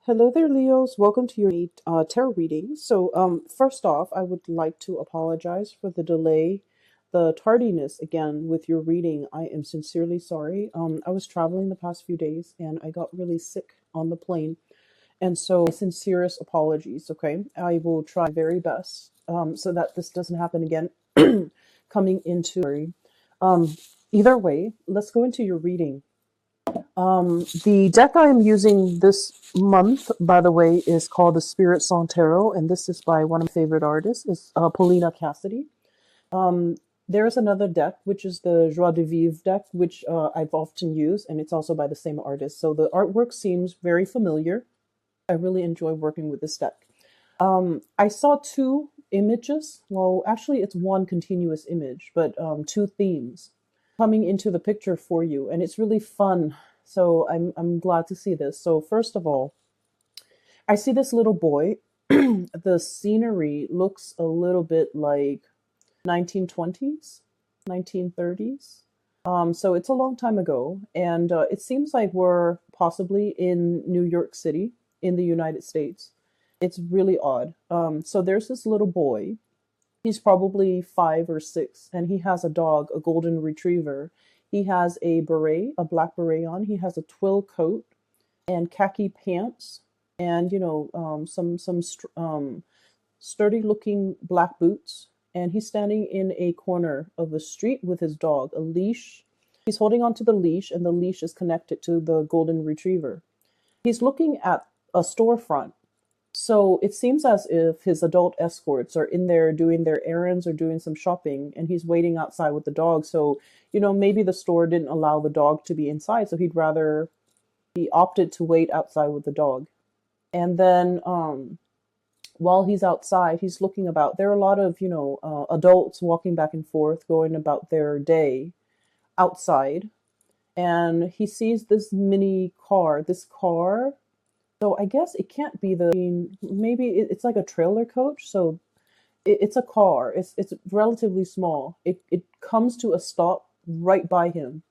Hello there, Leos. Welcome to your tarot reading. First off, I would like to apologize for the delay, the tardiness again with your reading. I am sincerely sorry. I was traveling the past few days and I got really sick on the plane, and so sincerest apologies. Okay, I will try my very best so that this doesn't happen again. Coming into um, either way, let's go into your reading. The deck I am using this month, by the way, is called the Spirit Song Tarot, and this is by one of my favorite artists, is Paulina Cassidy. Um, there's another deck, which is the Joie de Vivre deck, which I've often used, and it's also by the same artist. So the artwork seems very familiar. I really enjoy working with this deck. I saw two images. Well, actually, it's one continuous image, but two themes coming into the picture for you, and it's really fun. So I'm glad to see this. So first of all, I see this little boy. The scenery looks a little bit like 1920s, 1930s. So it's a long time ago, and it seems like we're possibly in New York City in the United States. It's really odd. So there's this little boy. He's probably 5 or 6, and he has a dog, a golden retriever. He has a beret, a black beret on. He has a twill coat and khaki pants, and some sturdy looking black boots. And he's standing in a corner of a street with his dog, a leash. He's holding onto the leash, and the leash is connected to the golden retriever. He's looking at a storefront. So it seems as if his adult escorts are in there doing their errands or doing some shopping, and he's waiting outside with the dog. So, maybe the store didn't allow the dog to be inside, so he opted to wait outside with the dog. And then while he's outside, he's looking about. There are a lot of, adults walking back and forth, going about their day outside. And he sees this mini car. This car, so I guess it can't be maybe it's like a trailer coach. So it's a car. It's relatively small. It comes to a stop right by him.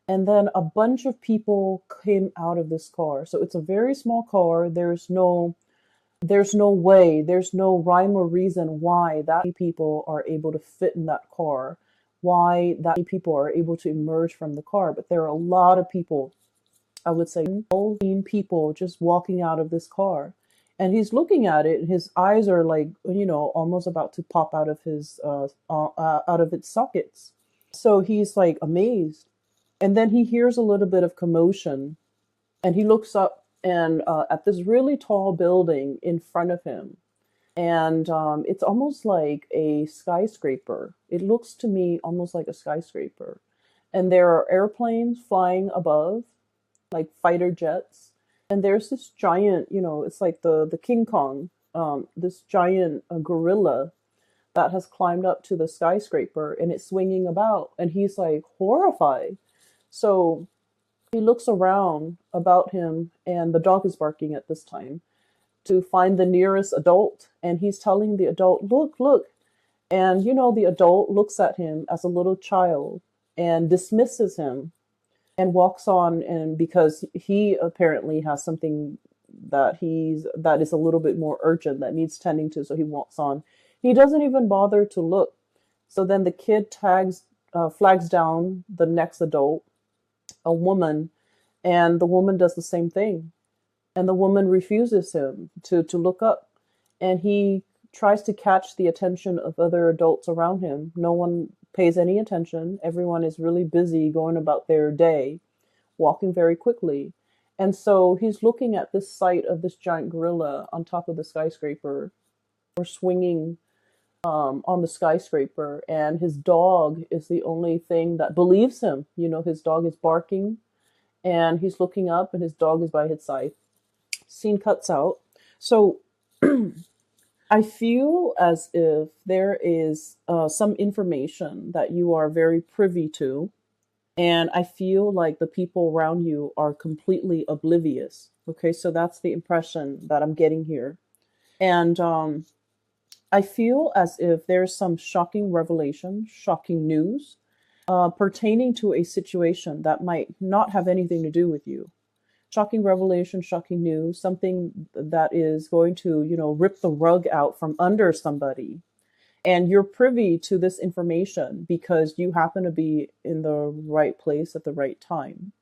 And then a bunch of people came out of this car. So it's a very small car. There's no way, there's no rhyme or reason why that many people are able to fit in that car, why that many people are able to emerge from the car. But there are a lot of people, I would say 15 people just walking out of this car. And he's looking at it, and his eyes are like, almost about to pop out of its sockets. So he's like amazed. And then he hears a little bit of commotion, and he looks up and at this really tall building in front of him. And it's almost like a skyscraper. It looks to me almost like a skyscraper. And there are airplanes flying above, like fighter jets. And there's this giant, it's like the King Kong, this giant gorilla that has climbed up to the skyscraper, and it's swinging about. And he's like horrified. So he looks around about him, and the dog is barking at this time, to find the nearest adult. And he's telling the adult, look, look. And, the adult looks at him as a little child and dismisses him and walks on. And because he apparently has something that is a little bit more urgent, that needs tending to, so he walks on. He doesn't even bother to look. So then the kid flags down the next adult, a woman, and the woman does the same thing. And the woman refuses him to look up. And he tries to catch the attention of other adults around him. No one pays any attention. Everyone is really busy going about their day, walking very quickly. And so he's looking at this sight of this giant gorilla on top of the skyscraper, or swinging on the skyscraper. And his dog is the only thing that believes him. His dog is barking, and he's looking up, and his dog is by his side. Scene cuts out. So I feel as if there is some information that you are very privy to, and I feel like the people around you are completely oblivious. Okay, so that's the impression that I'm getting here. And I feel as if there's some shocking revelation, shocking news pertaining to a situation that might not have anything to do with you. Shocking revelation, shocking news, something that is going to, rip the rug out from under somebody. And you're privy to this information because you happen to be in the right place at the right time.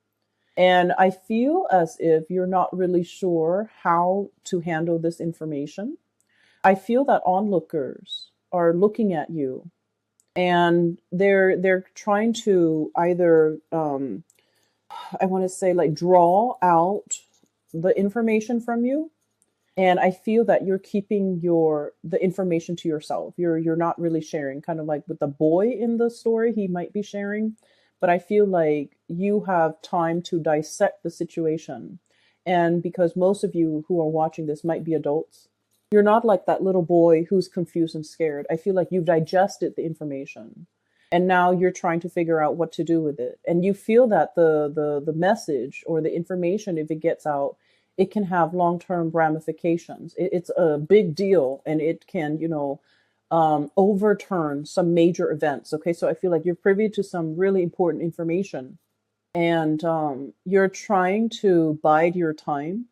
And I feel as if you're not really sure how to handle this information. I feel that onlookers are looking at you and they're trying to either I want to say like draw out the information from you, and I feel that you're keeping the information to yourself. You're not really sharing, kind of like with the boy in the story, he might be sharing, but I feel like you have time to dissect the situation. And because most of you who are watching this might be adults, you're not like that little boy who's confused and scared. I feel like you've digested the information and now you're trying to figure out what to do with it. And you feel that the message or the information, if it gets out, it can have long-term ramifications. It's a big deal, and it can, overturn some major events. Okay, so I feel like you're privy to some really important information, and you're trying to bide your time.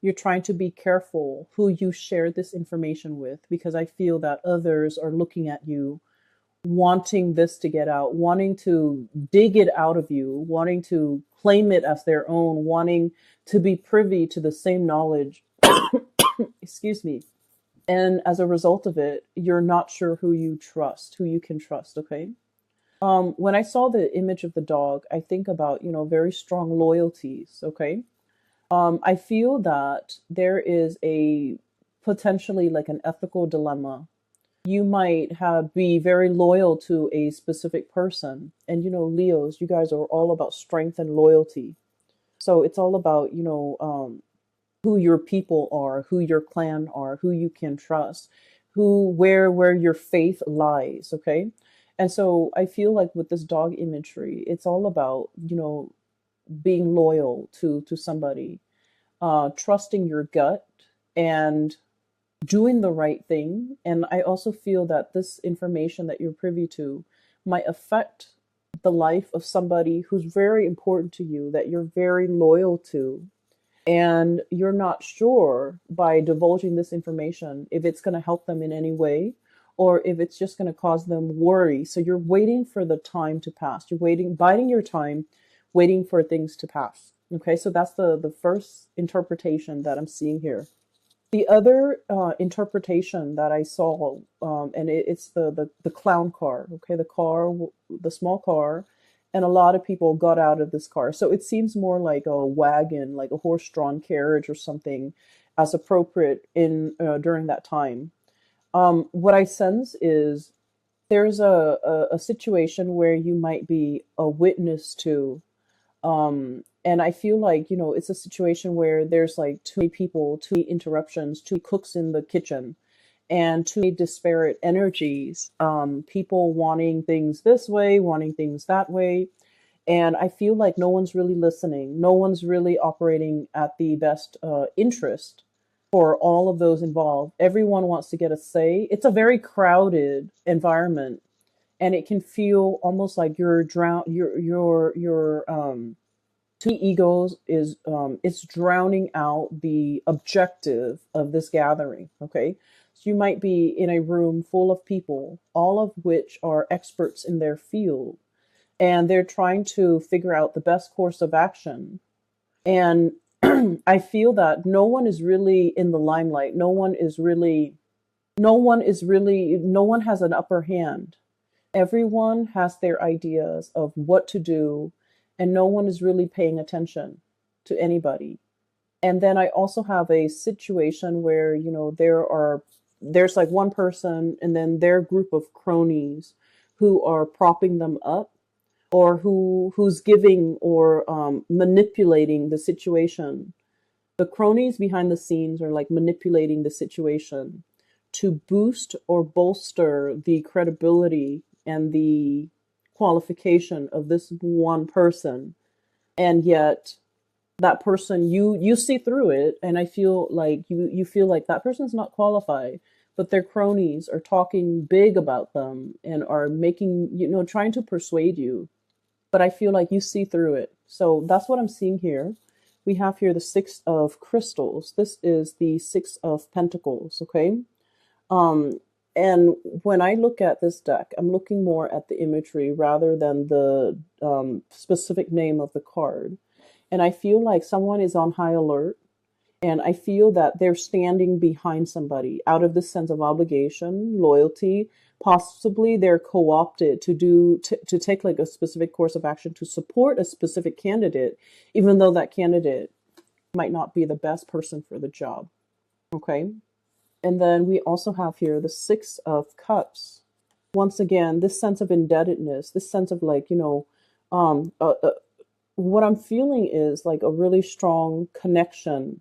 You're trying to be careful who you share this information with, because I feel that others are looking at you, wanting this to get out, wanting to dig it out of you, wanting to claim it as their own, wanting to be privy to the same knowledge. Excuse me. And as a result of it, you're not sure who you trust, who you can trust. Okay. When I saw the image of the dog, I think about, very strong loyalties. Okay. I feel that there is a potentially like an ethical dilemma. You might be very loyal to a specific person. And, Leos, you guys are all about strength and loyalty. So it's all about, who your people are, who your clan are, who you can trust, where your faith lies. Okay. And so I feel like with this dog imagery, it's all about, being loyal to somebody, trusting your gut and doing the right thing. And I also feel that this information that you're privy to might affect the life of somebody who's very important to you, that you're very loyal to. And you're not sure by divulging this information if it's going to help them in any way or if it's just going to cause them worry. So you're waiting for the time to pass. You're waiting, biding your time, waiting for things to pass. Okay, so that's the first interpretation that I'm seeing here. The other interpretation that I saw, and it's the clown car, okay, the small car, and a lot of people got out of this car. So it seems more like a wagon, like a horse-drawn carriage or something, as appropriate in during that time. What I sense is there's a situation where you might be a witness to. And I feel like, it's a situation where there's like too many people, too many interruptions, too many cooks in the kitchen, and too many disparate energies. People wanting things this way, wanting things that way. And I feel like no one's really listening. No one's really operating at the best interest for all of those involved. Everyone wants to get a say. It's a very crowded environment, and it can feel almost like you're drown your two egos is it's drowning out the objective of this gathering. Okay, so you might be in a room full of people, all of which are experts in their field, and they're trying to figure out the best course of action. And I feel that no one is really in the limelight. No one has an upper hand. Everyone has their ideas of what to do, and no one is really paying attention to anybody. And then I also have a situation where, there's like one person and then their group of cronies who are propping them up, or who's giving or manipulating the situation. The cronies behind the scenes are like manipulating the situation to boost or bolster the credibility and the qualification of this one person. And yet that person, you see through it, and I feel like you feel like that person's not qualified, but their cronies are talking big about them and are making, trying to persuade you. But I feel like you see through it. So that's what I'm seeing here. We have here the Six of Crystals. This is the Six of Pentacles, okay? Um, and when I look at this deck, I'm looking more at the imagery rather than the specific name of the card. And I feel like someone is on high alert, and I feel that they're standing behind somebody out of this sense of obligation, loyalty. Possibly they're co-opted to take like a specific course of action to support a specific candidate, even though that candidate might not be the best person for the job. Okay. And then we also have here the Six of Cups. Once again, this sense of indebtedness, this sense of like, um, uh, uh, what I'm feeling is like a really strong connection.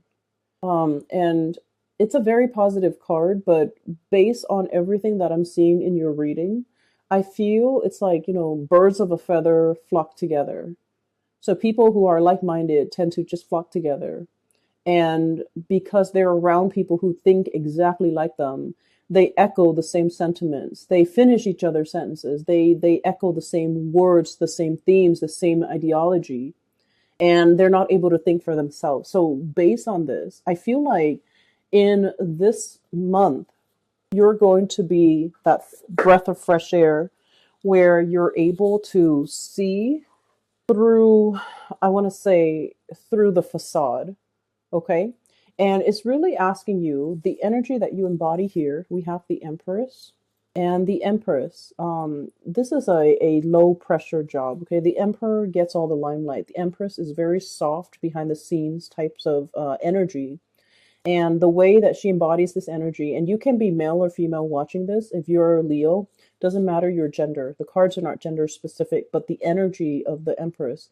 And it's a very positive card, but based on everything that I'm seeing in your reading, I feel it's like, birds of a feather flock together. So people who are like minded tend to just flock together. And because they're around people who think exactly like them, they echo the same sentiments. They finish each other's sentences. They echo the same words, the same themes, the same ideology, and they're not able to think for themselves. So based on this, I feel like in this month, you're going to be that breath of fresh air where you're able to see through, I want to say, through the facade. Okay. And it's really asking you the energy that you embody here. We have the Empress and the Empress. This is a low pressure job. Okay. The Emperor gets all the limelight. The Empress is very soft behind the scenes types of energy. And the way that she embodies this energy, and you can be male or female watching this. If you're Leo, doesn't matter your gender. The cards are not gender specific, but the energy of the Empress,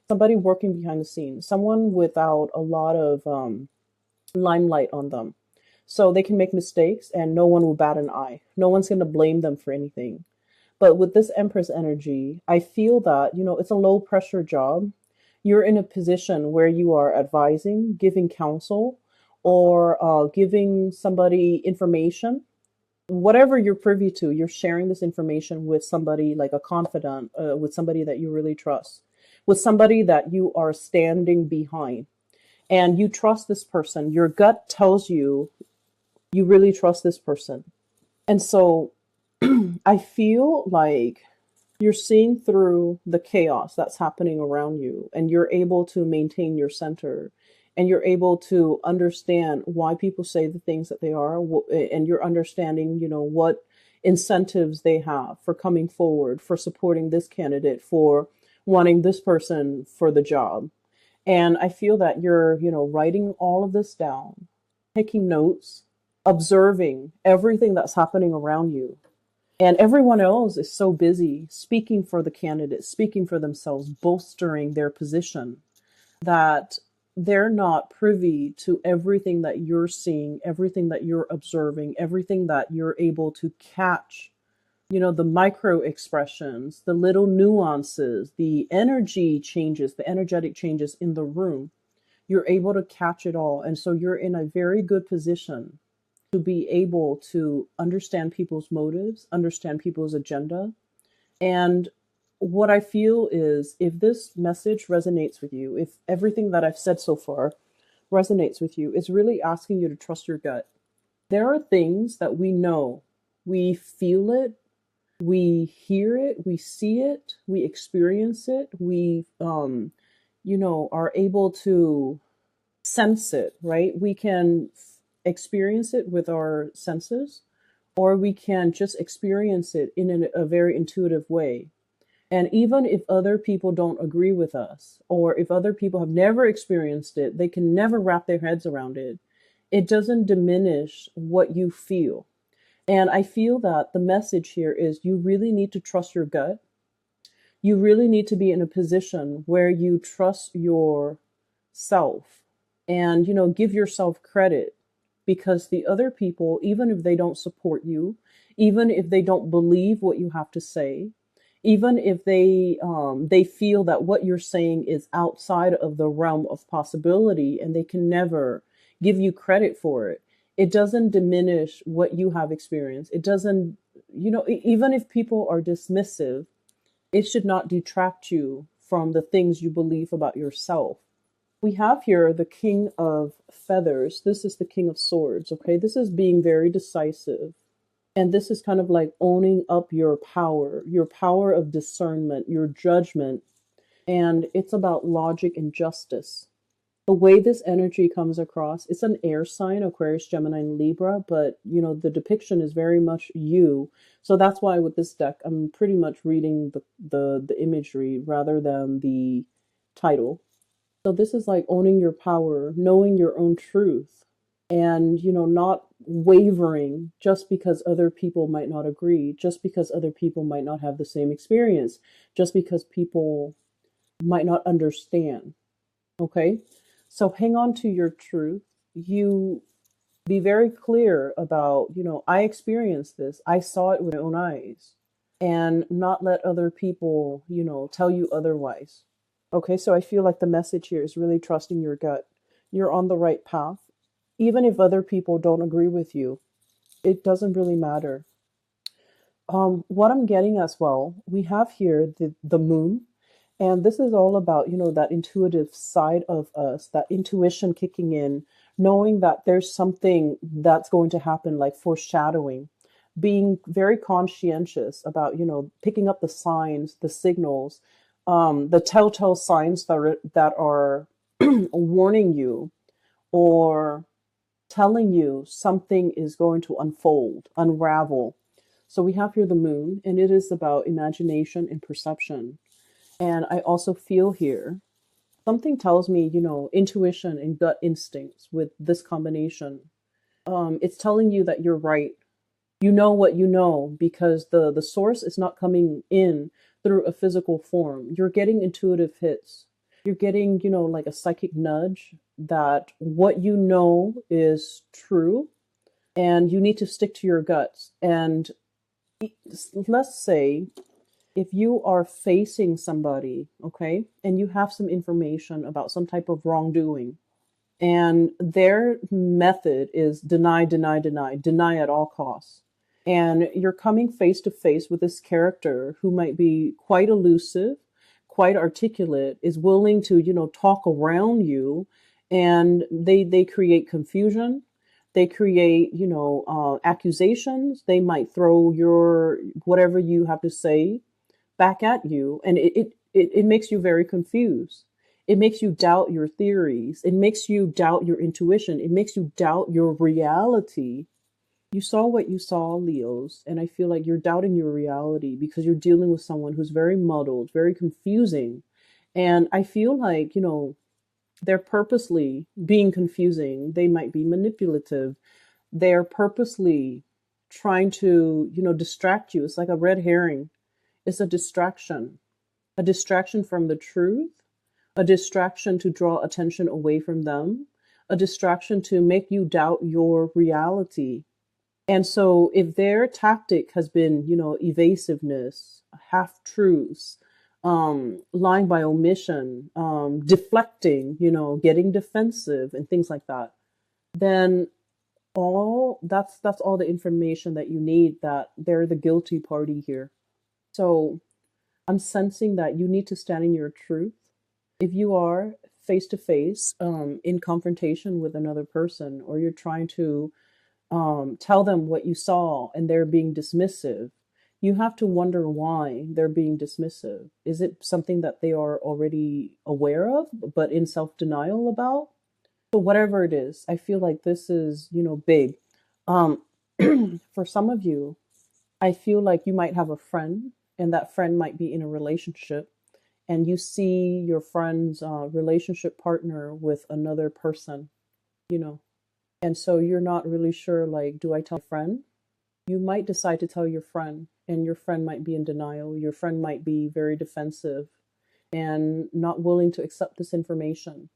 somebody working behind the scenes, someone without a lot of limelight on them. So they can make mistakes and no one will bat an eye. No one's going to blame them for anything. But with this Empress energy, I feel that, it's a low pressure job. You're in a position where you are advising, giving counsel, or giving somebody information. Whatever you're privy to, you're sharing this information with somebody like a confidant, with somebody that you really trust, with somebody that you are standing behind. And you trust this person. Your gut tells you you really trust this person. And so I feel like you're seeing through the chaos that's happening around you, and you're able to maintain your center, and you're able to understand why people say the things that they are, and you're understanding, what incentives they have for coming forward, for supporting this candidate, for wanting this person for the job. And I feel that you're, writing all of this down, taking notes, observing everything that's happening around you. And everyone else is so busy speaking for the candidate, speaking for themselves, bolstering their position, that they're not privy to everything that you're seeing, everything that you're observing, everything that you're able to catch. The micro expressions, the little nuances, the energy changes, the energetic changes in the room. You're able to catch it all. And so you're in a very good position to be able to understand people's motives, understand people's agenda. And what I feel is, if this message resonates with you, if everything that I've said so far resonates with you, it's really asking you to trust your gut. There are things that we know, we feel it, we hear it, we see it, we experience it, we, are able to sense it, right? We can experience it with our senses, or we can just experience it in a very intuitive way. And even if other people don't agree with us, or if other people have never experienced it, they can never wrap their heads around it. It doesn't diminish what you feel. And I feel that the message here is you really need to trust your gut. You really need to be in a position where you trust yourself and, give yourself credit, because the other people, even if they don't support you, even if they don't believe what you have to say, even if they feel that what you're saying is outside of the realm of possibility and they can never give you credit for it, it doesn't diminish what you have experienced. It doesn't, even if people are dismissive, it should not detract you from the things you believe about yourself. We have here the King of Feathers. This is the King of Swords, okay? This is being very decisive. And this is kind of like owning up your power of discernment, your judgment. And it's about logic and justice. The way this energy comes across, it's an air sign, Aquarius, Gemini, and Libra, but the depiction is very much you. So that's why with this deck, I'm pretty much reading the imagery rather than the title. So this is like owning your power, knowing your own truth, and not wavering just because other people might not agree, just because other people might not have the same experience, just because people might not understand. Okay? So hang on to your truth. You be very clear about, I experienced this. I saw it with my own eyes, and not let other people, tell you otherwise. Okay, so I feel like the message here is really trusting your gut. You're on the right path. Even if other people don't agree with you, it doesn't really matter. What I'm getting as well, we have here the moon, and this is all about, that intuitive side of us, that intuition kicking in, knowing that there's something that's going to happen, like foreshadowing, being very conscientious about, picking up the signs, the signals, the telltale signs that are warning you or telling you something is going to unfold, unravel. So we have here the moon, and it is about imagination and perception. And I also feel here something tells me, intuition and gut instincts with this combination. It's telling you that you're right. You know what you know because the source is not coming in through a physical form. You're getting intuitive hits. You're getting, like a psychic nudge that what you know is true, and you need to stick to your guts. And let's say if you are facing somebody, okay, and you have some information about some type of wrongdoing, and their method is deny, deny, deny, deny at all costs. And you're coming face to face with this character who might be quite elusive, quite articulate, is willing to, talk around you, and they create confusion. They create, accusations. They might throw your whatever you have to say back at you, and it makes you very confused. It makes you doubt your theories. It makes you doubt your intuition. It makes you doubt your reality. You saw what you saw, Leos, and I feel like you're doubting your reality because you're dealing with someone who's very muddled, very confusing. And I feel like, they're purposely being confusing. They might be manipulative. They're purposely trying to, distract you. It's like a red herring. It's a distraction from the truth, a distraction to draw attention away from them, a distraction to make you doubt your reality. And so if their tactic has been, evasiveness, half truths, lying by omission, deflecting, getting defensive and things like that, then all that's all the information that you need, that they're the guilty party here. So I'm sensing that you need to stand in your truth. If you are face to face in confrontation with another person, or you're trying to tell them what you saw and they're being dismissive, you have to wonder why they're being dismissive. Is it something that they are already aware of, but in self denial about? So, whatever it is, I feel like this is, big. Um, for some of you, I feel like you might have a friend, and that friend might be in a relationship, and you see your friend's relationship partner with another person, you know, and so you're not really sure, like, do I tell a friend? You might decide to tell your friend, and your friend might be in denial. Your friend might be very defensive and not willing to accept this information.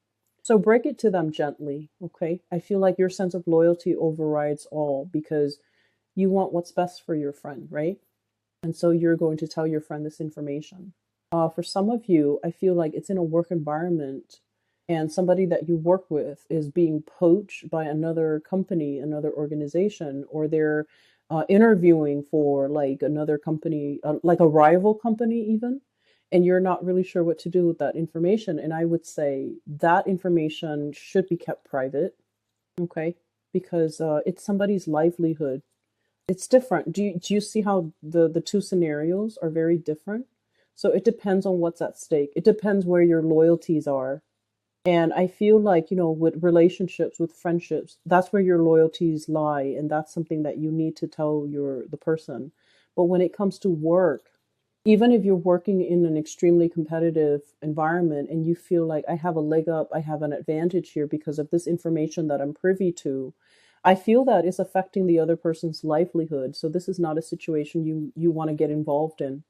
So break it to them gently, okay? I feel like your sense of loyalty overrides all because you want what's best for your friend, right? And so you're going to tell your friend this information. For some of you, I feel like it's in a work environment, and somebody that you work with is being poached by another company, another organization, or they're interviewing for like another company, like a rival company even. and you're not really sure what to do with that information. And I would say that information should be kept private, okay? Because it's somebody's livelihood. It's different. Do you see how the two scenarios are very different? So it depends on what's at stake. It depends where your loyalties are. And I feel like, with relationships, with friendships, that's where your loyalties lie, and that's something that you need to tell the person. But when it comes to work, even if you're working in an extremely competitive environment and you feel like I have a leg up, I have an advantage here because of this information that I'm privy to, I feel that it's affecting the other person's livelihood. So this is not a situation you want to get involved in.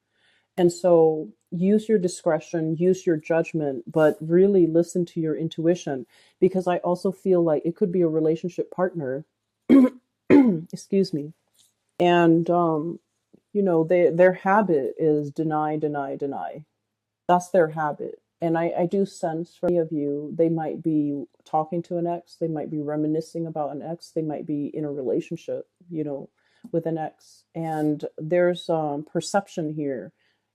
And so use your discretion, use your judgment, but really listen to your intuition, because I also feel like it could be a relationship partner. Excuse me. And their habit is deny, deny, deny. That's their habit. And I do sense for many of you, they might be talking to an ex, they might be reminiscing about an ex, they might be in a relationship, with an ex. And there's perception here.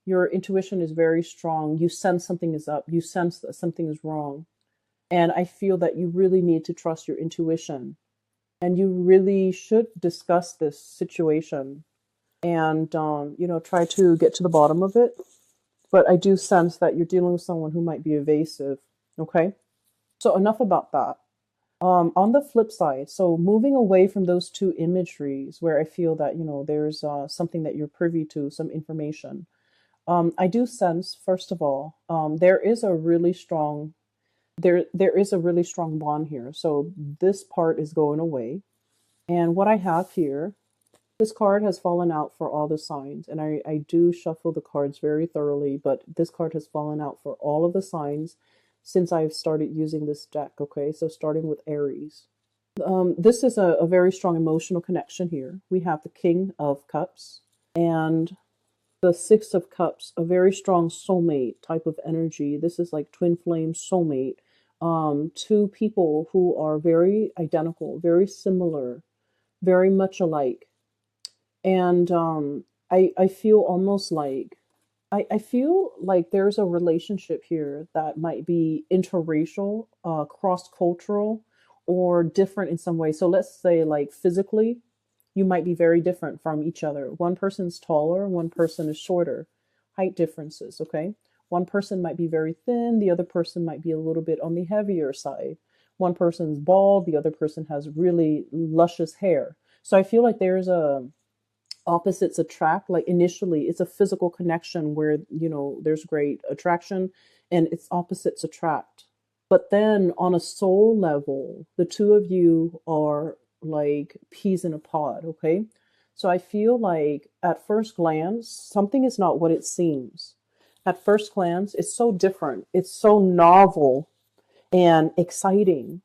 Your intuition is very strong. You sense something is up, you sense that something is wrong. And I feel that you really need to trust your intuition. And you really should discuss this situation and, try to get to the bottom of it. But I do sense that you're dealing with someone who might be evasive. Okay. So enough about that. On the flip side, so moving away from those two imageries where I feel that, there's something that you're privy to, some information. I do sense, first of all, there is a really strong bond here. So this part is going away. And what I have here, this card has fallen out for all the signs, and I do shuffle the cards very thoroughly, but this card has fallen out for all of the signs since I've started using this deck, okay? So starting with Aries. This is a very strong emotional connection here. We have the King of Cups and the Six of Cups, a very strong soulmate type of energy. This is like twin flame soulmate. Two people who are very identical, very similar, very much alike. And I feel almost like I feel like there's a relationship here that might be interracial, cross-cultural, or different in some way. So let's say like physically, you might be very different from each other. One person's taller, one person is shorter. Height differences, okay? One person might be very thin, the other person might be a little bit on the heavier side. One person's bald, the other person has really luscious hair. So I feel like there's a opposites attract. Like initially it's a physical connection where there's great attraction and it's opposites attract, but then on a soul level the two of you are like peas in a pod, okay? So I feel like at first glance something is not what it seems. At first glance it's so different, it's so novel and exciting,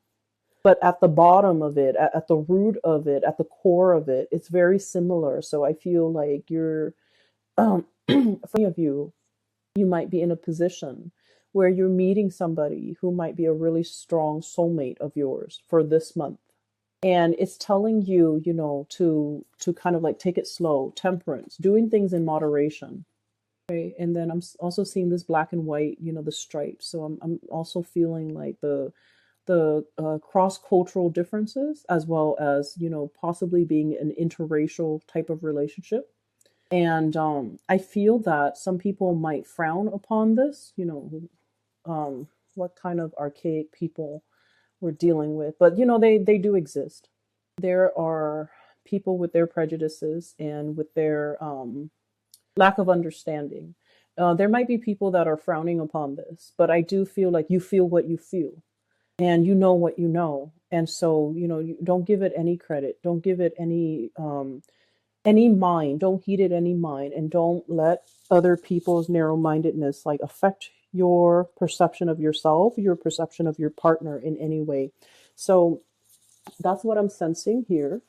but at the bottom of it, at the root of it, at the core of it, it's very similar. So I feel like for many of you, you might be in a position where you're meeting somebody who might be a really strong soulmate of yours for this month. And it's telling you, to kind of like take it slow, temperance, doing things in moderation. Okay. And then I'm also seeing this black and white, the stripes. So I'm also feeling like the cross-cultural differences, as well as possibly being an interracial type of relationship. And I feel that some people might frown upon this, what kind of archaic people we're dealing with, but they do exist. There are people with their prejudices and with their lack of understanding. There might be people that are frowning upon this, but I do feel like you feel what you feel and you know what you know. And so, you don't give it any credit. Don't give it any mind. Don't heed it any mind, and don't let other people's narrow-mindedness like affect your perception of yourself, your perception of your partner in any way. So that's what I'm sensing here.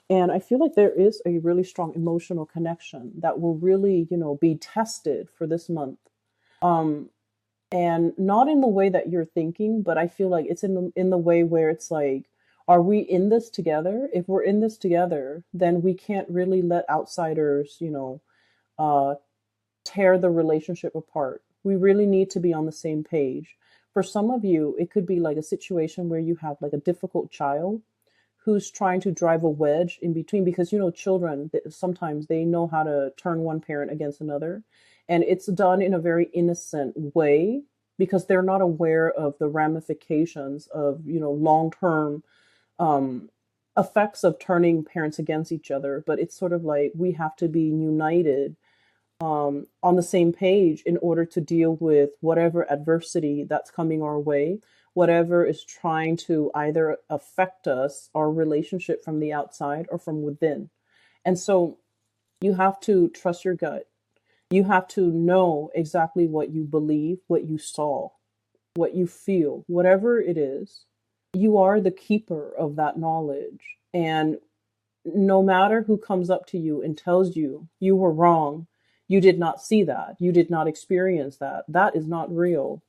And I feel like there is a really strong emotional connection that will really, be tested for this month. Um, and not in the way that you're thinking, but I feel like it's in the way where it's like, are we in this together? If we're in this together, then we can't really let outsiders, uh, tear the relationship apart. We really need to be on the same page. For some of you, it could be like a situation where you have like a difficult child who's trying to drive a wedge in between, because children, sometimes they know how to turn one parent against another, and it's done in a very innocent way because they're not aware of the ramifications of long-term um, effects of turning parents against each other. But it's sort of like we have to be united, on the same page in order to deal with whatever adversity that's coming our way, whatever is trying to either affect us, our relationship from the outside or from within. And so you have to trust your gut. You have to know exactly what you believe, what you saw, what you feel, whatever it is. You are the keeper of that knowledge. And no matter who comes up to you and tells you you were wrong, you did not see that, you did not experience that, that is not real.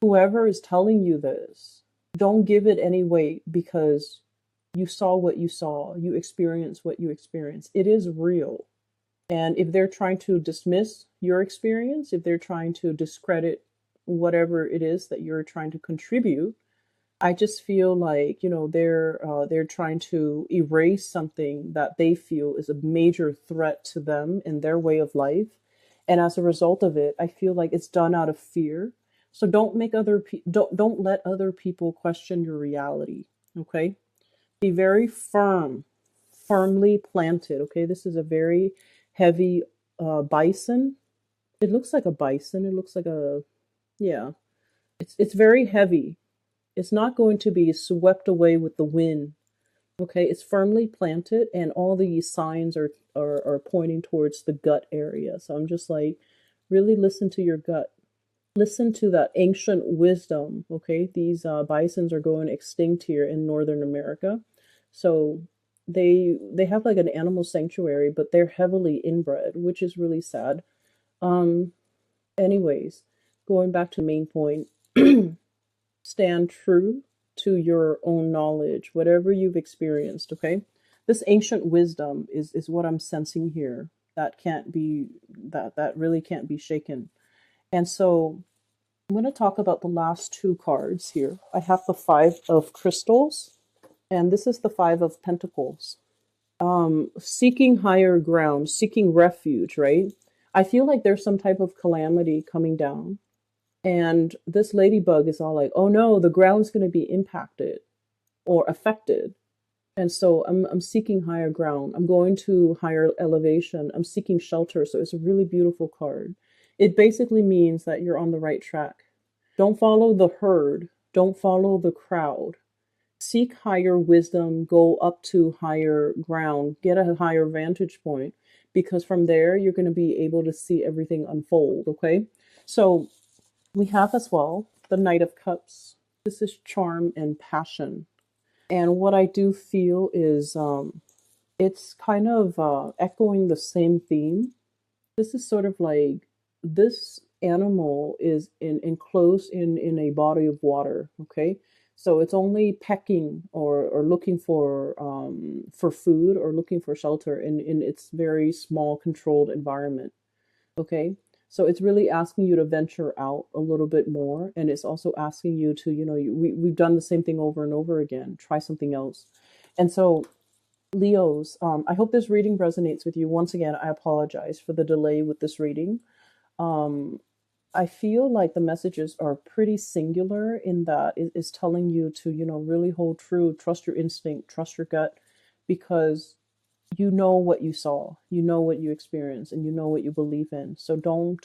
Whoever is telling you this, don't give it any weight, because you saw what you saw, you experienced what you experienced. It is real. And if they're trying to dismiss your experience, if they're trying to discredit whatever it is that you're trying to contribute, I just feel like they're trying to erase something that they feel is a major threat to them in their way of life, and as a result of it, I feel like it's done out of fear. So don't let other people question your reality. Okay, be very firm, firmly planted. Okay, this is a very heavy bison. It looks like a bison. It looks like a yeah. It's very heavy. It's not going to be swept away with the wind. Okay, it's firmly planted, and all these signs are pointing towards the gut area. So I'm just like, really listen to your gut. Listen to that ancient wisdom. Okay, these bisons are going extinct here in Northern America. So they have like an animal sanctuary, but they're heavily inbred, which is really sad. Um, Anyways, going back to the main point. Stand true to your own knowledge, whatever you've experienced, okay? This ancient wisdom is what I'm sensing here. That really can't be shaken. And so I'm going to talk about the last two cards here. I have the Five of Crystals, and this is the Five of Pentacles. Seeking higher ground, seeking refuge, right? I feel like there's some type of calamity coming down. And this ladybug is all like, oh no, the ground's going to be impacted or affected. And so I'm seeking higher ground. I'm going to higher elevation. I'm seeking shelter. So it's a really beautiful card. It basically means that you're on the right track. Don't follow the herd. Don't follow the crowd. Seek higher wisdom. Go up to higher ground. Get a higher vantage point, because from there you're going to be able to see everything unfold. Okay. So we have as well the Knight of Cups. This is charm and passion. And what I do feel is it's kind of echoing the same theme. This is sort of like this animal is enclosed in a body of water, okay? So it's only pecking or looking for food or looking for shelter in its very small controlled environment, okay? So it's really asking you to venture out a little bit more. And it's also asking you to, we've done the same thing over and over again. Try something else. And so, Leos, I hope this reading resonates with you. Once again, I apologize for the delay with this reading. I feel like the messages are pretty singular in that it is telling you to, really hold true, trust your instinct, trust your gut, because you know what you saw, you know what you experienced, and you know what you believe in. So don't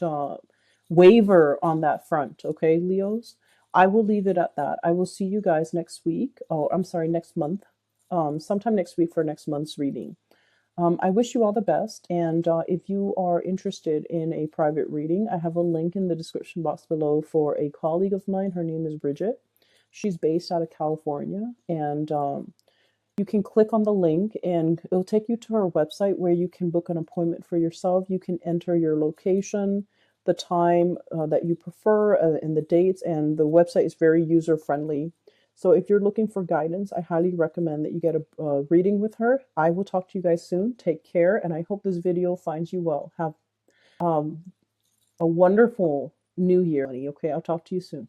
waver on that front, okay, Leos? I will leave it at that. I will see you guys next week. Oh, I'm sorry, next month. Sometime next week for next month's reading. I wish you all the best. And if you are interested in a private reading, I have a link in the description box below for a colleague of mine. Her name is Bridget. She's based out of California. And you can click on the link and it'll take you to her website where you can book an appointment for yourself. You can enter your location, the time that you prefer, and the dates. And the website is very user friendly. So if you're looking for guidance, I highly recommend that you get a reading with her. I will talk to you guys soon. Take care, and I hope this video finds you well. Have a wonderful new year. Okay, I'll talk to you soon.